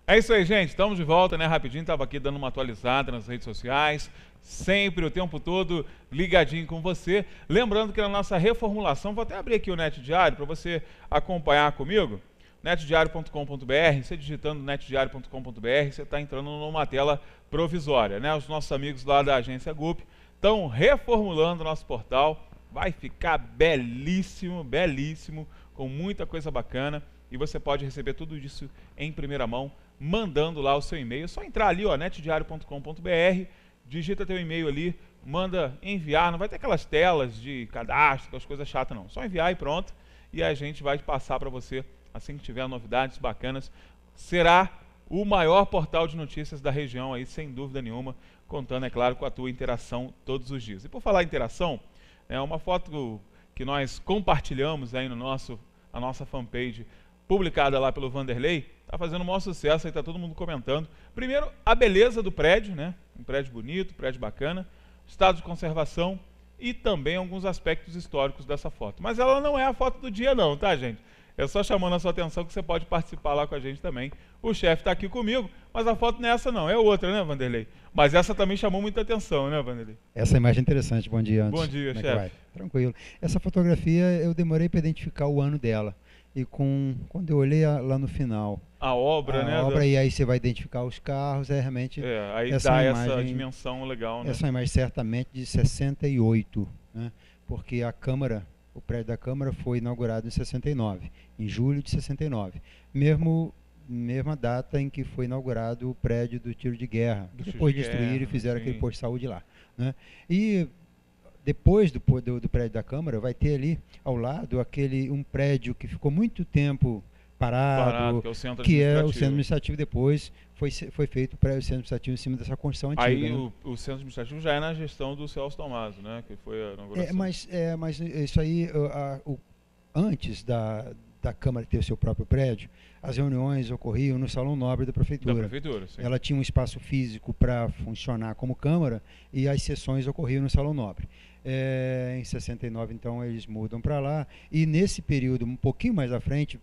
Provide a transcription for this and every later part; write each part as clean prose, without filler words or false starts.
É isso aí, gente. Estamos de volta, né? Rapidinho, estava aqui dando uma atualizada nas redes sociais. Sempre, o tempo todo, ligadinho com você. Lembrando que na nossa reformulação, vou até abrir aqui o Net Diário para você acompanhar comigo. netdiario.com.br, você digitando netdiario.com.br, você está entrando numa tela provisória, né? Os nossos amigos lá da agência GUP estão reformulando o nosso portal. Vai ficar belíssimo, belíssimo, com muita coisa bacana. E você pode receber tudo isso em primeira mão, mandando lá o seu e-mail. É só entrar ali, ó, netdiario.com.br, digita teu e-mail ali, manda enviar. Não vai ter aquelas telas de cadastro, aquelas coisas chatas não. Só enviar e pronto. E a gente vai passar para você assim que tiver novidades bacanas. Será o maior portal de notícias da região aí, sem dúvida nenhuma, contando, é claro, com a tua interação todos os dias. E por falar em interação, é uma foto que nós compartilhamos aí no a nossa fanpage, publicada lá pelo Vanderlei, está fazendo o maior sucesso, aí está todo mundo comentando. Primeiro, a beleza do prédio, né? Um prédio bonito, prédio bacana, estado de conservação e também alguns aspectos históricos dessa foto. Mas ela não é a foto do dia não, tá, gente? É só chamando a sua atenção que você pode participar lá com a gente também. O chefe está aqui comigo, mas a foto não é essa não, é outra, né, Vanderlei? Mas essa também chamou muita atenção, né, Vanderlei? Essa imagem é interessante. Bom dia, antes. Bom dia, chefe. Tranquilo. Essa fotografia eu demorei para identificar o ano dela. E quando eu olhei lá no final, a obra, né? E aí você vai identificar os carros, realmente... aí dá essa dimensão legal, né? Essa imagem certamente de 68, né? Porque o prédio da Câmara foi inaugurado em 69, em julho de 69. Mesma data em que foi inaugurado o prédio do tiro de guerra, que depois destruíram e fizeram aquele posto de saúde lá, né? E depois do prédio da Câmara, vai ter ali ao lado um prédio que ficou muito tempo parado, que é o centro administrativo. Depois foi feito o centro administrativo em cima dessa construção antiga. Aí né? o centro administrativo já é na gestão do Celso Tomaso, né? Que foi a inauguração. Mas isso aí, antes da Câmara ter o seu próprio prédio, as reuniões ocorriam no Salão Nobre da Prefeitura. Da Prefeitura, sim. Ela tinha um espaço físico para funcionar como Câmara e as sessões ocorriam no Salão Nobre. Em 69, então, eles mudam para lá e nesse período, um pouquinho mais à frente,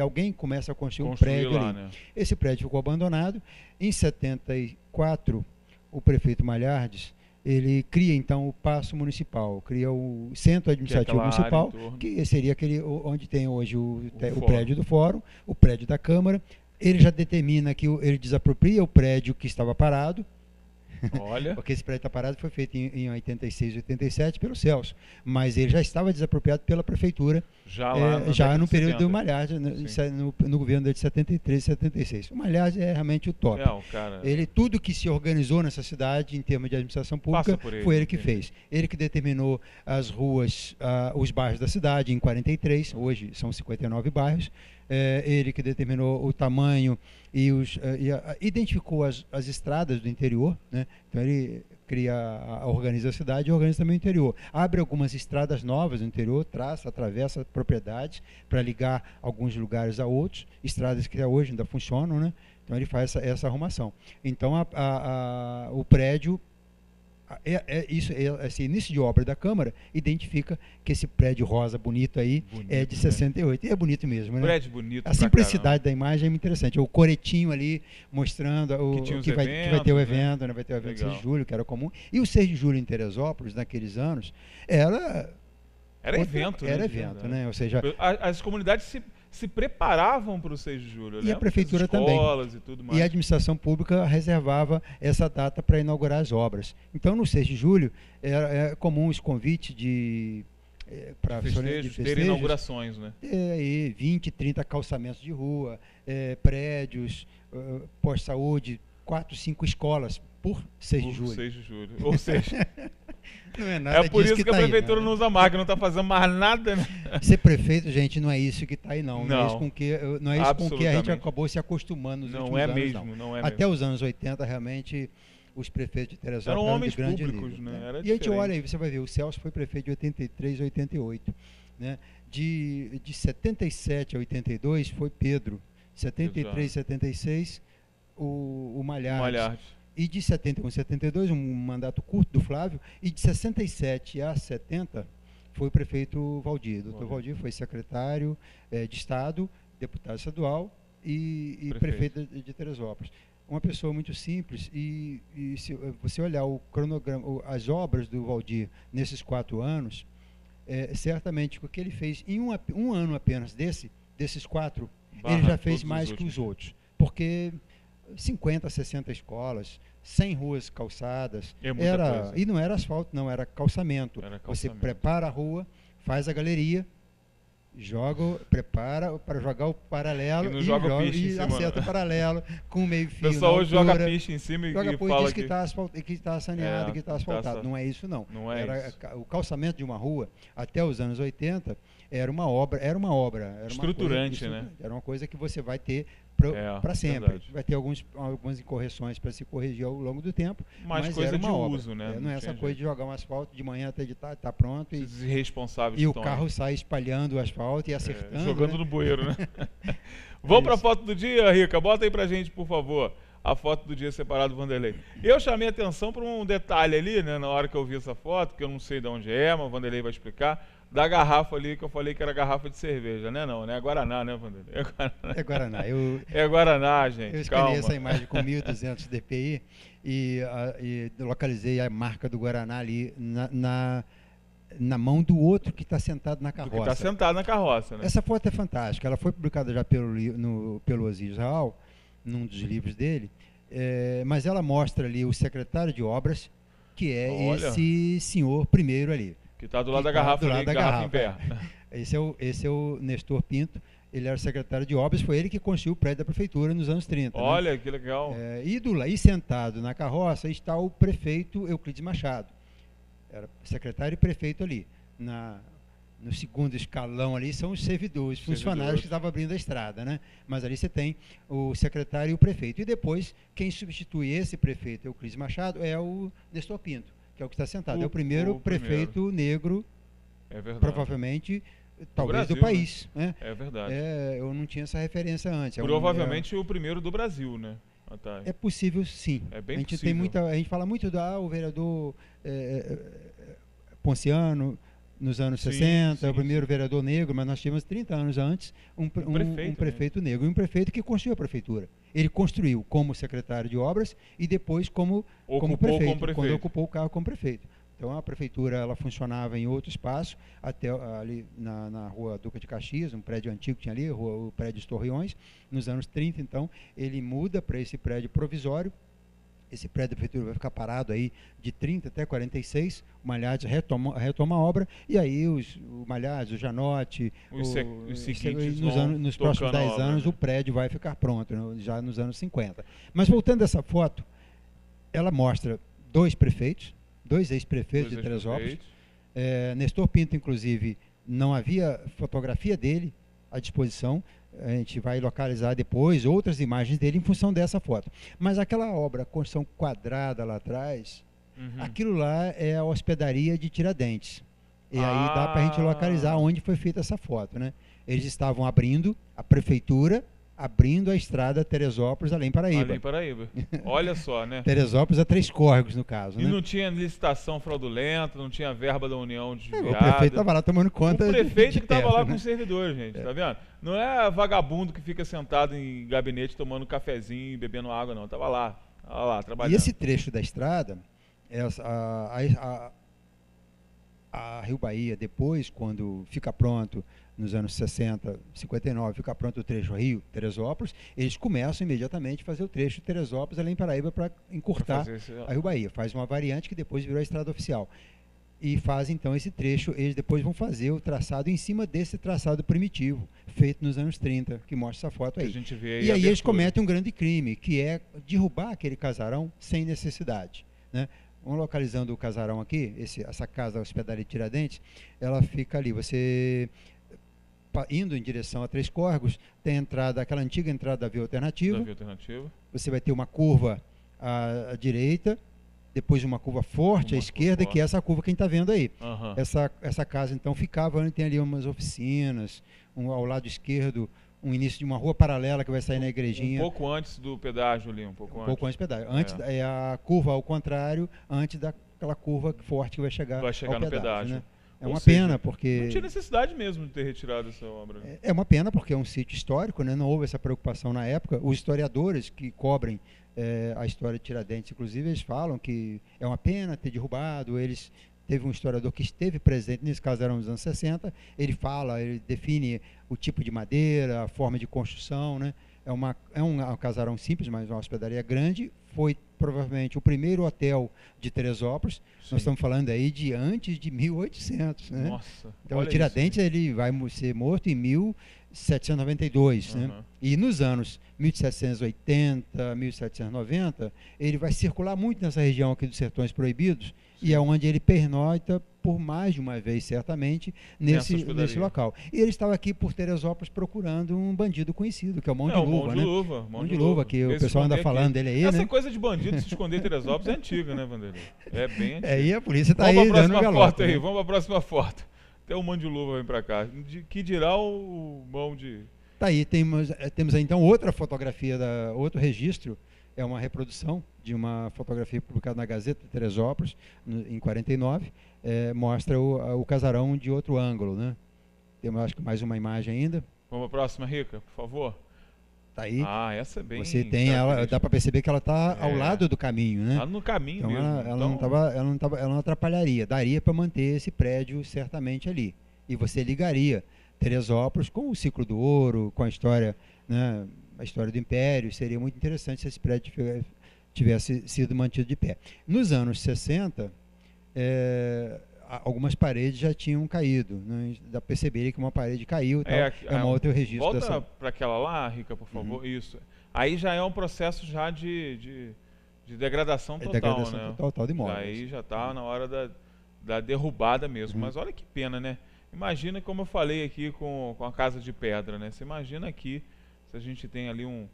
alguém começa a construir um prédio lá, ali. Né? Esse prédio ficou abandonado. Em 74, o prefeito Malhardes, ele cria então o Paço Municipal, cria o Centro Administrativo Municipal, que seria aquele onde tem hoje o prédio do Fórum, o prédio da Câmara. Ele já determina que ele desapropria o prédio que estava parado. Olha. Porque esse prédio está parado, foi feito em 86, 87 pelo Celso, mas ele já estava desapropriado pela prefeitura já no período do Malhardes, no governo de 73 e 76. O Malhardes é realmente o top. Tudo que se organizou nessa cidade em termos de administração pública foi ele que fez. Ele que determinou as ruas, os bairros da cidade em 43, hoje são 59 bairros. Ele que determinou o tamanho e identificou as estradas do interior, né? Então ele organiza a cidade e organiza também o interior. Abre algumas estradas novas no interior, atravessa propriedades para ligar alguns lugares a outros, estradas que até hoje ainda funcionam, né? Então ele faz essa arrumação. Então o prédio, esse início de obra da Câmara identifica que esse prédio rosa bonito aí é de 68. E é bonito mesmo, né? Prédio bonito. A simplicidade da imagem é muito interessante. O coretinho ali mostrando que vai ter o evento, né? Vai ter o evento 6 de julho, que era comum. E o 6 de julho em Teresópolis, naqueles anos, era evento, né? Ou seja, as comunidades se preparavam para o 6 de julho. E a prefeitura também. E tudo mais. E a administração pública reservava essa data para inaugurar as obras. Então, no 6 de julho, é comum os convites de festejos, ter inaugurações, né? 20, 30 calçamentos de rua, prédios, pós-saúde, 4, 5 escolas por 6 de julho. 6 de julho. Ou seja... Não é nada por isso que a prefeitura não usa máquina, não está fazendo mais nada, né? Ser prefeito, gente, não é isso que está aí, não. Não é isso com que a gente acabou se acostumando nos últimos anos, não é Até os anos 80, realmente, os prefeitos de Teresópolis eram homens de grande públicos, nível, né? E a gente olha aí, você vai ver, o Celso foi prefeito de 83 a 88. Né? De 77 a 82 foi Pedro. 73 a 76, o Malhardes. E de 71 a 72, um mandato curto do Flávio, e de 67 a 70 foi o prefeito Valdir. Doutor Valdir foi secretário de Estado, deputado estadual, e prefeito de Teresópolis. Uma pessoa muito simples, e se você olhar o cronograma, as obras do Valdir nesses 4 anos, certamente o que ele fez em um ano apenas desses 4, ele já fez mais que os outros. Porque 50, 60 escolas, 100 ruas calçadas, e não era asfalto, não, era calçamento. Você prepara a rua, faz a galeria, prepara para jogar o paralelo e acerta o paralelo com o meio-fio. O pessoal hoje joga piche em cima e fala diz que está saneado, que está asfaltado. Não é isso, não. O calçamento de uma rua, até os anos 80, era uma obra estruturante, né? Era uma coisa que você vai ter para sempre. Verdade. Vai ter algumas incorreções para se corrigir ao longo do tempo, mas coisa era uma de obra. uso, né? Não é essa coisa de jogar um asfalto de manhã até de tarde, está pronto. Irresponsável. E o carro sai espalhando o asfalto e acertando. Jogando no bueiro, né? Vamos para a foto do dia, Rica. Bota aí pra gente, por favor, a foto do dia separado do Vanderlei. Eu chamei a atenção para um detalhe ali, né, na hora que eu vi essa foto, que eu não sei de onde é, mas o Vanderlei vai explicar, da garrafa ali, que eu falei que era garrafa de cerveja, né? Não, né? É Guaraná, né, Vanderlei? É Guaraná. É Guaraná, gente. Eu escolhi essa imagem com 1.200 dpi e localizei a marca do Guaraná ali na mão do outro que está sentado na carroça. Que está sentado na carroça, né? Essa foto é fantástica. Ela foi publicada já pelo Osíris Raul, num dos livros dele, mas ela mostra ali o secretário de obras, que é esse senhor primeiro ali. Que está do lado da garrafa, garrafa em pé. Esse é o Nestor Pinto. Ele era secretário de obras, foi ele que construiu o prédio da prefeitura nos anos 30. Olha, né? Que legal. E sentado na carroça está o prefeito Euclides Machado. Era secretário e prefeito ali. No segundo escalão ali são os servidores, funcionários que estavam abrindo a estrada, né? Mas ali você tem o secretário e o prefeito. E depois, quem substitui esse prefeito Euclides Machado é o Nestor Pinto, que é o que está sentado. É o primeiro prefeito negro, provavelmente, talvez do país. Né? É verdade. Eu não tinha essa referência antes. Provavelmente o primeiro do Brasil, né? É possível, sim. É bem a gente possível. A gente fala muito o vereador Ponciano, nos anos 60, o primeiro vereador negro, mas nós tínhamos 30 anos antes um prefeito negro, e um prefeito que construiu a prefeitura. Ele construiu como secretário de obras e depois como prefeito, quando ocupou o cargo como prefeito. Então a prefeitura ela funcionava em outro espaço, até ali na rua Duca de Caxias, um prédio antigo que tinha ali, o prédio dos Torreões. Nos anos 30, então, ele muda para esse prédio provisório. Esse prédio da prefeitura vai ficar parado aí de 30 até 46, o Malhades retoma a obra, e aí o Malhades, o Janotti, nos próximos 10 anos, né? O prédio vai ficar pronto, né? Já nos anos 50. Mas voltando a essa foto, ela mostra dois ex-prefeitos de Teresópolis. Nestor Pinto, inclusive, não havia fotografia dele à disposição. A gente vai localizar depois outras imagens dele em função dessa foto. Mas aquela obra, a construção quadrada lá atrás, aquilo lá é a hospedaria de Tiradentes. E aí dá para a gente localizar onde foi feita essa foto, né? Eles estavam abrindo, a prefeitura abrindo a estrada Teresópolis, Além Paraíba. Olha só, né? Teresópolis a 3 córregos, no caso. E né? Não tinha licitação fraudulenta, não tinha verba da União desviada. O prefeito estava lá tomando conta. O prefeito que estava lá com os servidores, gente, tá vendo? Não é vagabundo que fica sentado em gabinete tomando cafezinho e bebendo água, não. Estava lá trabalhando. E esse trecho da estrada, a Rio Bahia, depois, quando fica pronto, nos anos 60, 59, fica pronto o trecho Rio-Teresópolis, eles começam imediatamente a fazer o trecho Teresópolis, Além Paraíba, para encurtar a Rio Bahia. Faz uma variante que depois virou a estrada oficial. E fazem, então, esse trecho, eles depois vão fazer o traçado em cima desse traçado primitivo, feito nos anos 30, que mostra essa foto aí. A gente vê aí e aí eles cometem um grande crime, que é derrubar aquele casarão sem necessidade, né? Vamos localizando o casarão aqui, essa casa hospedaria de Tiradentes, ela fica ali, você indo em direção a 3 córregos, tem a entrada, aquela antiga entrada da via alternativa. Você vai ter uma curva à direita, depois uma curva forte à esquerda, que é essa curva que a gente está vendo aí. Essa casa, então, ficava onde tem ali umas oficinas, ao lado esquerdo, um início de uma rua paralela que vai sair na igrejinha. Um pouco antes do pedágio ali, um pouco antes do pedágio. Antes é a curva ao contrário, antes daquela curva forte que vai chegar no pedágio. Né? É uma pena, porque... Não tinha necessidade mesmo de ter retirado essa obra. É uma pena, porque é um sítio histórico, né? Não houve essa preocupação na época. Os historiadores que cobrem a história de Tiradentes, inclusive, eles falam que é uma pena ter derrubado. Teve um historiador que esteve presente, nesse caso era nos anos 60, ele define o tipo de madeira, a forma de construção, né? É um casarão simples, mas uma hospedaria grande. Foi provavelmente o primeiro hotel de Teresópolis. Sim. Nós estamos falando aí de antes de 1800, né? Nossa, então o Tiradentes ele vai ser morto em 1792, né? E nos anos 1780, 1790, ele vai circular muito nessa região aqui dos Sertões Proibidos. Sim. E é onde ele pernoita por mais de uma vez, certamente, nesse local. E ele estava aqui por Teresópolis procurando um bandido conhecido, que é o Mão de Luva, né? Mão de Luva, que o pessoal anda falando dele aí, Essa né? coisa de bandido se esconder em Teresópolis é antiga, né, Vanderlei? É bem antiga. E a polícia está aí dando galope, né? Vamos para a próxima foto. Até o Mão de Luva vem para cá. Que dirá o Mão de... Tá aí, temos aí, então outra fotografia, outro registro. É uma reprodução de uma fotografia publicada na Gazeta de Teresópolis, em 49, mostra o casarão de outro ângulo, né? Temos, acho que, mais uma imagem ainda. Vamos para a próxima, Rica, por favor. Tá aí. Essa é bem... Você tem ela, dá para perceber que ela está ao lado do caminho, né? Está no caminho então, mesmo. Ela não atrapalharia. Daria para manter esse prédio certamente ali. E você ligaria Teresópolis com o ciclo do ouro, com a história, né? A história do Império. Seria muito interessante se esse prédio tivesse sido mantido de pé. Nos anos 60, algumas paredes já tinham caído, né? Dá para perceber que uma parede caiu e tal. É um outro registro. Volta para aquela lá, Rica, por favor. Uhum. Isso. Aí já é um processo já de degradação total, degradação total de imóveis. Aí já está na hora da derrubada mesmo. Mas olha que pena, né? Imagina, como eu falei aqui com a Casa de Pedra, né? Você imagina aqui, se a gente tem ali um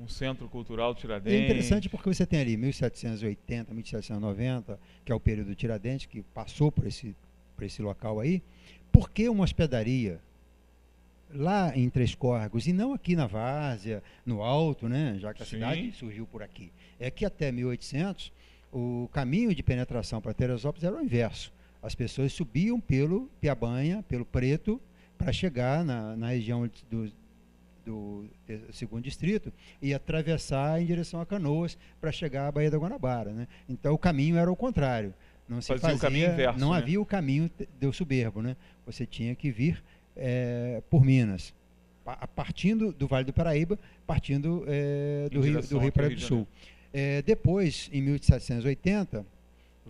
centro cultural Tiradentes. É interessante porque você tem ali 1780, 1790, que é o período do Tiradentes, que passou por esse local aí. Por que uma hospedaria lá em Três Córregos e não aqui na Várzea, no Alto, né? Já que a cidade surgiu por aqui? É que até 1800, o caminho de penetração para Teresópolis era o inverso. As pessoas subiam pelo Piabanha, pelo Preto, para chegar na região do segundo distrito e atravessar em direção a Canoas para chegar à Baía da Guanabara, né? Então o caminho era o contrário. Não se fazia, o caminho inverso, não havia o caminho do Soberbo, né? Você tinha que vir por Minas, partindo do Vale do Paraíba, partindo do Rio Paraíba do Sul. Depois, em 1780,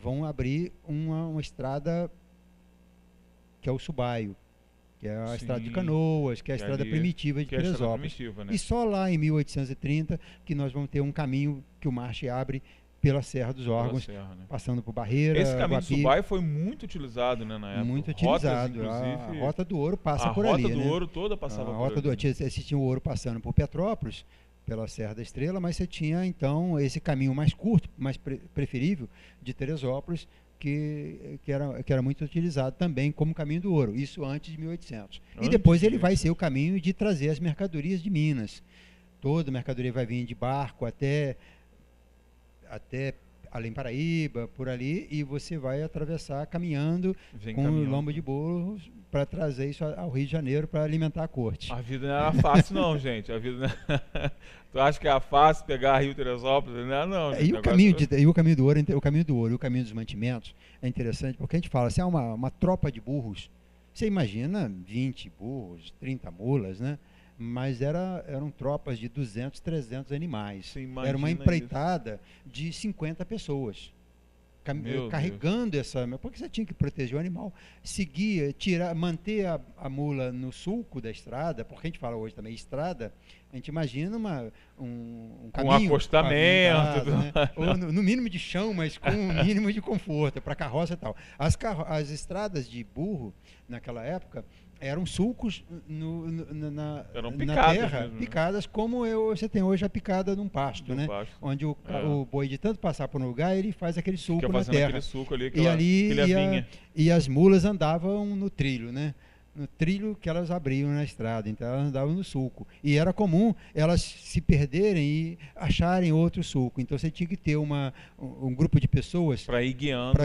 vão abrir uma estrada que é o Subaio, que é a estrada de Canoas, que é a estrada primitiva de Teresópolis. Né? E só lá em 1830 que nós vamos ter um caminho que o Marche abre pela Serra dos Órgãos, passando por Barreira, Esse caminho do Subaio foi muito utilizado, né, na época. Muito utilizado. A Rota do Ouro passa por ali. A Rota do Ouro toda passava por ali. Você tinha o ouro passando por Petrópolis, pela Serra da Estrela, mas você tinha, então, esse caminho mais curto, mais preferível de Teresópolis, que era muito utilizado também como caminho do ouro, isso antes de 1800. E depois ele vai ser o caminho de trazer as mercadorias de Minas. Toda a mercadoria vai vir de barco até Além Paraíba, por ali, e você vai atravessar caminhando lombo de burros para trazer isso ao Rio de Janeiro para alimentar a corte. A vida não era fácil não, gente. A vida não... Tu acha que era fácil pegar Rio Teresópolis? Não, não. E o caminho do ouro e o caminho dos mantimentos é interessante, porque a gente fala assim, uma tropa de burros, você imagina 20 burros, 30 mulas, né? Mas eram tropas de 200, 300 animais. Era uma empreitada de 50 pessoas. Carregando essa... Porque você tinha que proteger o animal. Manter a mula no sulco da estrada, porque a gente fala hoje também estrada, a gente imagina um caminho... Um acostamento. Né? Ou no mínimo de chão, mas com um mínimo de conforto, para carroça e tal. As estradas de burro, naquela época, eram sulcos na terra, mesmo, picadas, né? Como você tem hoje a picada num pasto, né? Onde o boi, de tanto passar por um lugar, ele faz aquele sulco na terra. Aquele suco ali, e as mulas andavam no trilho, né? trilho que elas abriam na estrada, então elas andavam no sulco. E era comum elas se perderem e acharem outro sulco. Então você tinha que ter um grupo de pessoas para ir guiando,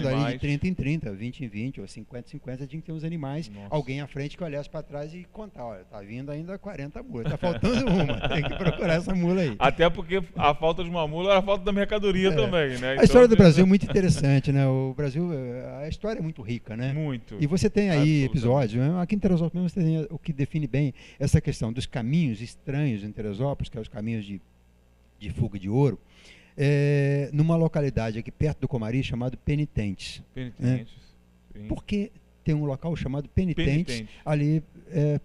ali de 30 em 30, 20 em 20, ou 50 em 50, você tinha que ter uns animais, alguém à frente que olhasse para trás e contar, olha, tá vindo ainda 40 mulas, tá faltando uma, tem que procurar essa mula aí. Até porque a falta de uma mula era a falta da mercadoria também, né? A história do Brasil é muito interessante, né? O Brasil, a história é muito rica, né? Muito. E você tem aí episódios, né? Aqui em Teresópolis você tem o que define bem essa questão dos caminhos estranhos em Teresópolis, que são os caminhos de fuga de ouro, numa localidade aqui perto do Comari chamado Penitentes. Penitentes. Né? Porque tem um local chamado Penitentes ali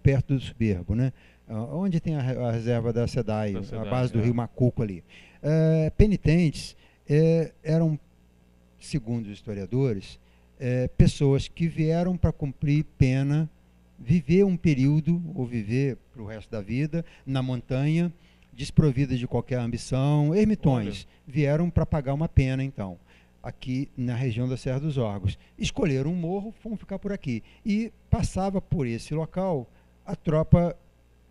perto do Soberbo, né? Onde tem a reserva da SEDAI, a base do Rio Macuco ali. Penitentes eram, segundo os historiadores, pessoas que vieram para cumprir pena, viver um período, ou viver para o resto da vida, na montanha, desprovidas de qualquer ambição, ermitões, vieram para pagar uma pena, então, aqui na região da Serra dos Órgãos. Escolheram um morro, vão ficar por aqui. E passava por esse local a tropa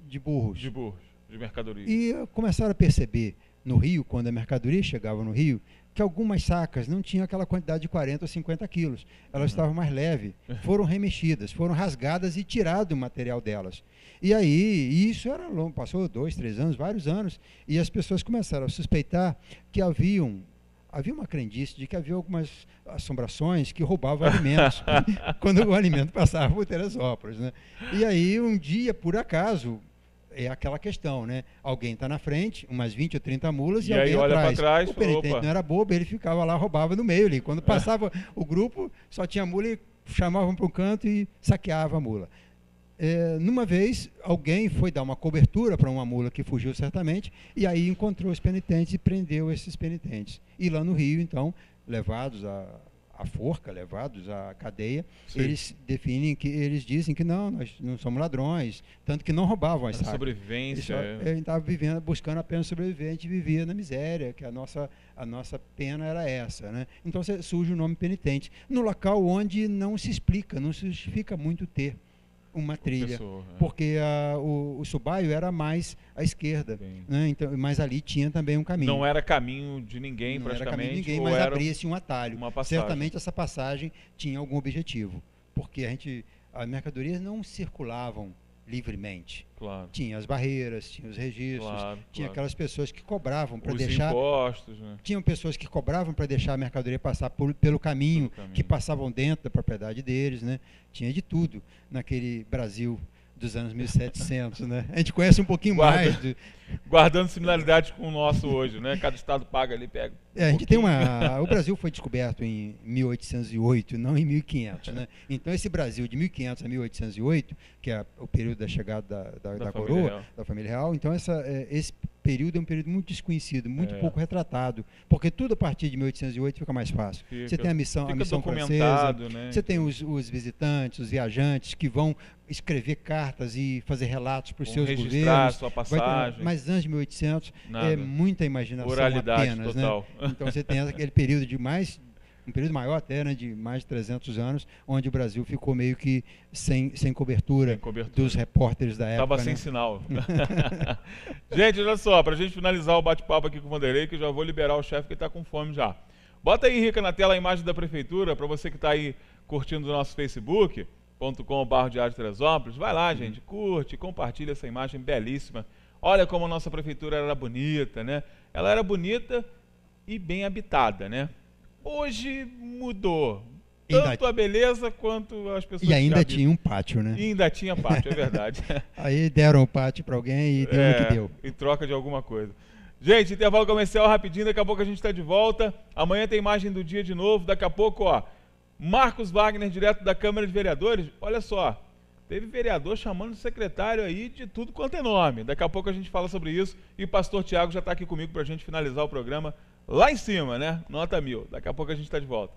de burros. De mercadoria. E começaram a perceber no Rio, quando a mercadoria chegava no Rio, que algumas sacas não tinham aquela quantidade de 40 ou 50 quilos. Elas estavam mais leves, foram remexidas, foram rasgadas e tirado o material delas. E aí, isso era longo, passou 2, 3 anos, vários anos, e as pessoas começaram a suspeitar que havia uma crendice de que havia algumas assombrações que roubavam alimentos, quando o alimento passava por Teresópolis, né? E aí, um dia, por acaso, é aquela questão, né? Alguém está na frente, umas 20 ou 30 mulas, e alguém olha para trás. O penitente não era bobo, ele ficava lá, roubava no meio ali. Quando passava o grupo, só tinha mula e chamavam para um canto e saqueava a mula. Numa vez, alguém foi dar uma cobertura para uma mula que fugiu certamente, e aí encontrou os penitentes e prendeu esses penitentes. E lá no Rio, então, levados à forca, levados à cadeia, eles dizem que não, nós não somos ladrões, tanto que não roubavam as sacas. Sobrevivência. Ele estava buscando apenas sobreviver, a gente vivia na miséria, que a nossa pena era essa, né? Então surge o nome penitente, no local onde não se explica, não se justifica muito ter uma trilha, porque o Subaio era mais à esquerda, né? Então, mas ali tinha também um caminho. Não era caminho de ninguém, não praticamente. Não era caminho de ninguém, mas abria-se um atalho. Certamente essa passagem tinha algum objetivo, porque as mercadorias não circulavam livremente. Claro. Tinha as barreiras, tinha os registros, tinha aquelas pessoas que cobravam para deixar... Os impostos, né? Tinham pessoas que cobravam para deixar a mercadoria passar pelo caminho, que passavam dentro da propriedade deles, né? Tinha de tudo naquele Brasil dos anos 1700, né? A gente conhece um pouquinho mais. Guardando similaridades com o nosso hoje, né? Cada estado paga ali, pega. A gente tem o Brasil foi descoberto em 1808, não em 1500, né? Então esse Brasil de 1500 a 1808, que é o período da chegada da coroa, da família real, então esse período é um período muito desconhecido, muito pouco retratado, porque tudo a partir de 1808 fica mais fácil. Você tem a missão francesa, né? Você tem os visitantes, os viajantes que vão escrever cartas e fazer relatos para os seus governos. Sua passagem. Mas antes de 1800 é muita imaginação oralidade apenas, total. Né? Então você tem aquele período um período maior até, né, de mais de 300 anos, onde o Brasil ficou meio que sem cobertura dos repórteres da época. Estava sem sinal. Gente, olha só, para a gente finalizar o bate-papo aqui com o Vanderlei, que eu já vou liberar o chefe que está com fome já. Bota aí, Rica, na tela a imagem da prefeitura, para você que está aí curtindo o nosso facebook.com/Diário de Teresópolis. Vai lá, gente, curte, compartilha essa imagem belíssima. Olha como a nossa prefeitura era bonita, né? Ela era bonita e bem habitada, né? Hoje mudou. Tanto a beleza quanto as pessoas. E ainda tinha um pátio, né? E ainda tinha pátio, é verdade. Aí deram o pátio para alguém e deu o que deu. Em troca de alguma coisa. Gente, intervalo comercial rapidinho, daqui a pouco a gente está de volta. Amanhã tem imagem do dia de novo. Daqui a pouco, Marcos Wagner, direto da Câmara de Vereadores. Olha só, teve vereador chamando o secretário aí de tudo quanto é nome. Daqui a pouco a gente fala sobre isso. E o pastor Tiago já está aqui comigo para a gente finalizar o programa lá em cima, né? Nota 1000. Daqui a pouco a gente está de volta.